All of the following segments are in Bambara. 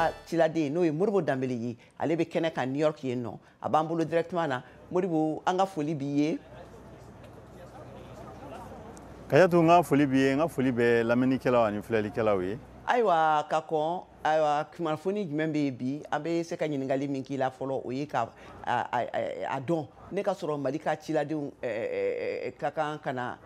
ka ciladen n'o ye Modibo Dambele ye ale bɛ kɛnɛ kan New York yen nɔ a b'an bolo directement na Modibo an ka foli b'i ye Kajatu n ka foli b'i ye n ka foli bɛ lamɛnnikɛlaw ani filɛlikɛlaw ye ayiwa ka kɔn ayiwa kunnafoni jumɛn bɛ yen bi an bɛ se ka ɲininkali min k'i la fɔlɔ o ye ka a dɔn ne ka sɔrɔ Mali ka ciladenw ka kan ka na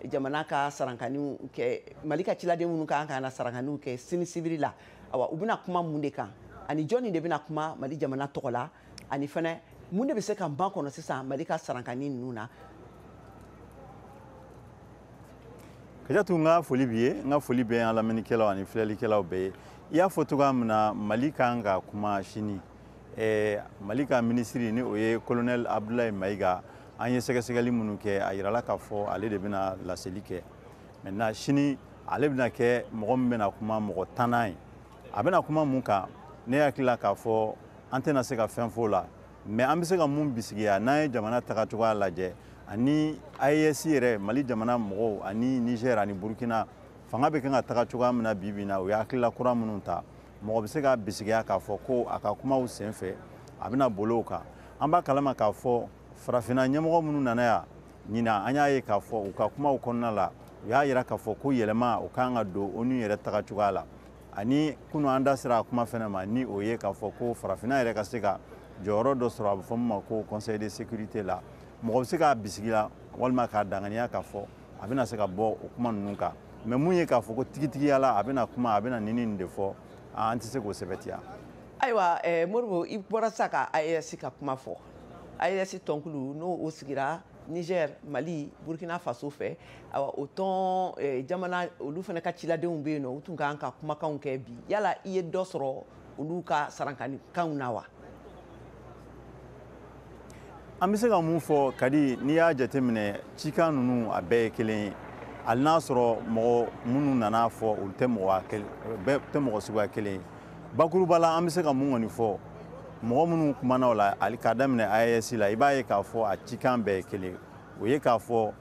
jamana ka sarankaniw kɛ Mali ka ciladen minnu ka kan ka na sarankaniw kɛ sini sibiri la awa u bɛna kuma mun de kan ani jɔnni de bɛna kuma Mali jamana tɔgɔ la ani fɛnɛ mun de bɛ se ka ban kɔnɔ sisan Mali ka sarankani ninnu na Kajatu n ka foli b'i ye n ka foli bɛ an lamɛnnikɛlaw ani filɛlikɛlaw bɛɛ ye i y'a fɔ cogoya min na Mali kan ka kuma sini Mali ka minisiri ni o ye colonel Abdoulaye Mayiga an ye sɛgɛsɛgɛli minnu kɛ a yirala k'a fɔ ale de bɛna laseli kɛ maintenant sini ale bɛna kɛ mɔgɔ min bɛna kuma mɔgɔ 10 ye a bɛna kuma mun kan ne hakili la k'a fɔ an tɛna se ka fɛn fɔ o la mais an bɛ se ka mun bisigiya n'an ye jamana tagacogoya lajɛ ani AES yɛrɛ Mali jamana mɔgɔw ani Niger ani Burkina fanga bɛ kan ka taga cogoya min na bi bi in na o ye hakilila kura minnu ta mɔgɔ bɛ se ka bisigiya k'a fɔ ko a ka kumaw senfɛ a bɛna bolo o kan an b'a kalama k'a fɔ farafinna ɲɛmɔgɔ minnu nana yan ɲina an y'a ye k'a fɔ u ka kumaw kɔnɔna la u y'a yira k'a fɔ ko yɛlɛma o kan ka don ONU yɛrɛ tagacogoya la ani kunu an da sera a kuma fɛnɛ ma ni o ye k'a fɔ ko farafinna yɛrɛ ka se ka jɔyɔrɔ dɔ sɔrɔ a bɛ fɔ min ma ko Conseil de sécurité la mɔgɔ bɛ se k'a bisigi la walima k'a danganiya k'a fɔ a bɛna se ka bɔ o kuma ninnu kan mais mun ye k'a fɔ ko tigitigiya la a bɛna kuma a bɛna nin de fɔ an tɛ se k'o sɛbɛtiya ayiwa Modibo i bɔra sa ka AES ka kuma fɔ AES tɔnkulu n'o o sigira Niger Mali Burkina Faso fɛ awa o tɔn jamana olu fana ka ciladenw bɛ yen nɔ u tun kan ka kumakanw kɛ bi yala i ye dɔ sɔrɔ olu ka sarankanikanw na wa an bɛ se ka mun fɔ kadi n'i y'a jateminɛ cikan ninnu a bɛɛ ye kelen ye hali n'a sɔrɔ mɔgɔ minnu nana fɔ olu tɛ mɔgɔ suguya kelen ye bakuruba la an bɛ se ka mun kɔni fɔ mɔgɔ minnu kumana o la hali k'a daminɛ AES la i b'a ye k'a fɔ a cikan bɛɛ ye kelen o ye k'a fɔ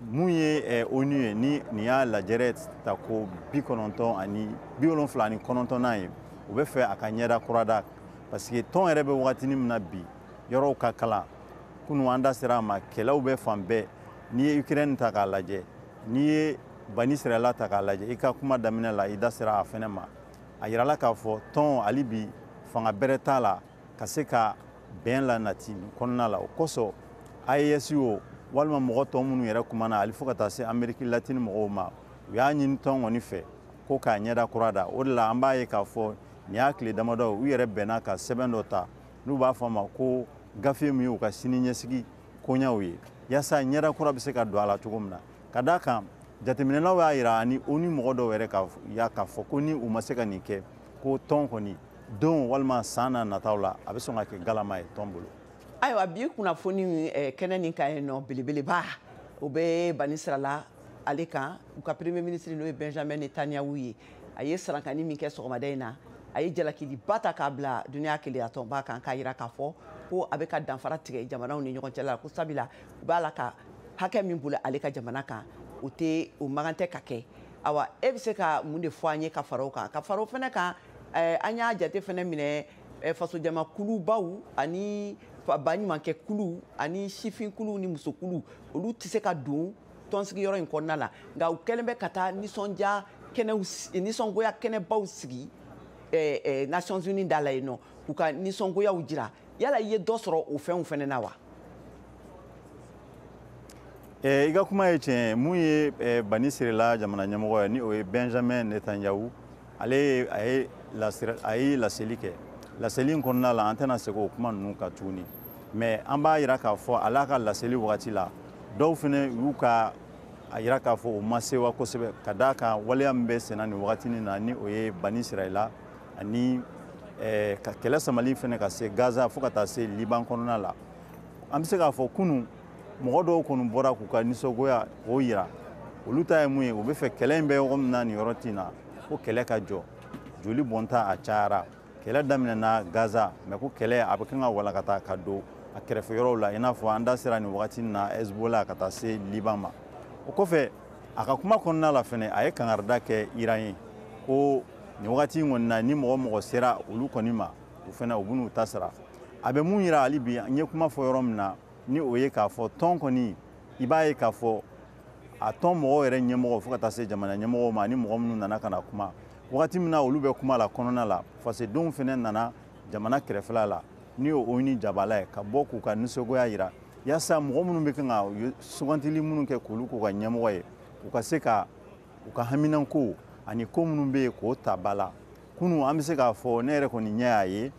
mun ye ONU ye ni nin y'a lajɛrɛ ta ko 79nan ye u bɛ fɛ a ka ɲɛda kurada parce que tɔn yɛrɛ bɛ wagatinin min na bi yɔrɔw ka kalan kunu an da sera a ma kɛlɛw bɛ fan bɛɛ n'i ye Ukraine ta k'a lajɛ n'i ye Bani Israɛla ta k'a lajɛ i ka kuma daminɛ la i da sera a fɛnɛ ma a yirala k'a fɔ tɔn hali bi fanga bɛrɛ t'a la ka se ka bɛn la nati kɔnɔna la o kosɔn AES o walima mɔgɔ tɔ minnu yɛrɛ kumana hali fo ka taa se Amérique latine mɔgɔw ma u y'a ɲini tɔn kɔni fɛ ko k'a ɲɛda kura da o de la an b'a ye k'a fɔ nin y'a tile damadɔ u yɛrɛ bɛnna ka sɛbɛn dɔ ta n'u b'a fɔ a ma ko gafe min y'u ka sini ɲɛsigi koɲɛw ye yaasa ɲɛda kura bɛ se ka don a la cogo min na ka d'a kan jateminɛlaw y'a yira ani ONU mɔgɔ dɔw yɛrɛ k'a fɔ ko ni u ma se ka nin kɛ ko tɔn kɔni don walima san na nataw la a bɛ sɔn ka kɛ galama ye tɔn bolo ayiwa bi kunnafoni kɛnɛ nin kan yen nɔ belebeleba o bɛ Bani Israɛla ale kan u ka premier ministre n'o ye Benjamin Netanyahu ye a ye sarankani min kɛ sɔgɔmada in na a ye jalakiliba ta k'a bila duniya keleyatɔnba kan k'a yira k'a fɔ ko a bɛ ka danfara tigɛ jamanaw ni ɲɔgɔn cɛla la ko sabula u b'a la ka hakɛ min bolo ale ka jamana kan o magan tɛ ka kɛ awa e bɛ se ka mun de fɔ an ye ka fara o kan fɛnɛ kan an y'a jate fɛnɛ minɛ fasojama kulubaw ani baɲumankɛ kulu ani sifin kulu ni muso kulu olu tɛ se ka don tɔnsigiyɔrɔ in kɔnɔna la nka u kɛlen bɛ ka taa nisɔngoya kɛnɛbaw sigi Nations Unies da la yen nɔ k'u ka nisɔngoyaw jira yala i ye dɔ sɔrɔ o fɛnw fɛnɛ na wa i ka kuma ye tiɲɛ mun ye Bani Israɛla jamana ɲɛmɔgɔ ye ni o ye Benjamin Netanyahu a ye laseli kɛ laseli in kɔnɔna la an tɛna segin o kuma ninnu kan tuguni mais an b'a yira k'a fɔ ala ka laseli wagati la dɔw fɛnɛ y'u ka a yira k'a fɔ o ma sewa kosɛbɛ ka d'a kan waleya min bɛ senna nin wagatinin na ni o ye Bani Israɛla ani ka kɛlɛ samali fɛnɛ ka se Gaza fo ka taa se Liban kɔnɔna la an bɛ se k'a fɔ kunun mɔgɔ dɔw kɔni bɔra k'u ka nisɔngoya o yira olu ta ye mun ye u bɛ fɛ kɛlɛ in bɛ yɔrɔ min na nin yɔrɔ tin na ko kɛlɛ ka jɔ joli bɔnta a cayara kɛlɛ daminɛna Gaza mais ko kɛlɛ a bɛ kan ka walakata ka don a kɛrɛfɛ yɔrɔw la i n'a fɔ an da sera nin wagati na Hezbollah ka taa se Liban ma o kɔfɛ a ka kuma kɔnɔna la fɛnɛ a ye kangarida kɛ Iran ye ko ni wagati kɔni na ni mɔgɔ mɔgɔ sera olu kɔni ma u fana u b'u ta sara a bɛ mun yira hali bi n ye kuma fɔ yɔrɔ min na ni o ye k'a fɔ tɔn kɔni i b'a ye k'a fɔ a tɔn mɔgɔw yɛrɛ ɲɛmɔgɔ fo ka taa se jamana ɲɛmɔgɔw ma ni mɔgɔ minnu nana ka na kuma wagati min na olu bɛ kuma la kɔnɔna la fasodenw fana nana jamana kɛrɛfɛla la ni o ni jabala ye ka bɔ k'u ka nisɔngoya jira yaasa mɔgɔ minnu bɛ kan ka sugantili minnu kɛ k'olu k'u ka ɲɛmɔgɔ ye u ka se ka u ka haminanko ani ko minnu bɛ yen k'o ta ba la kunu an bɛ se k'a fɔ ne yɛrɛ kɔni ɲɛ y'a ye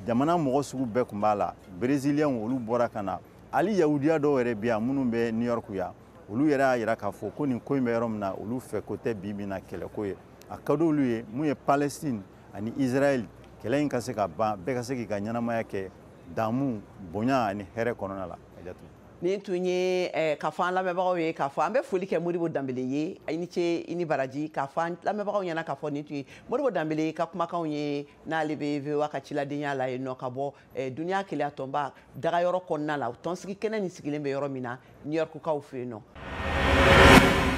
jamana mɔgɔ sugu bɛɛ tun b'a la Brésilien olu bɔra ka na hali yahudiya dɔw yɛrɛ bɛ yan minnu bɛ New York yan olu yɛrɛ y'a jira k'a fɔ ko nin ko in bɛ yɔrɔ min na olu fɛ ko tɛ bi min na kɛlɛko ye a ka di olu ye mun ye Palestine ani Israël kɛlɛ in ka se ka ban bɛɛ ka se k'i ka ɲɛnamaya kɛ damu bonya ani hɛrɛ kɔnɔna la nin tun ye k'a fɔ an lamɛnbagaw ye k'a fɔ an bɛ foli kɛ Modibo Danbele ye i ni ce i ni baraji k'a fɔ an lamɛnbagaw ɲɛna k'a fɔ nin tun ye Modibo Danbele ka kumakanw ye n'ale bɛ VOA ka ciladenya la yen nɔ ka bɔ duniya kelenya tɔnba dagayɔrɔ kɔnɔna la tɔnsigi kɛnɛ nin sigilen bɛ yɔrɔ min na New York kaw fɛ yen nɔ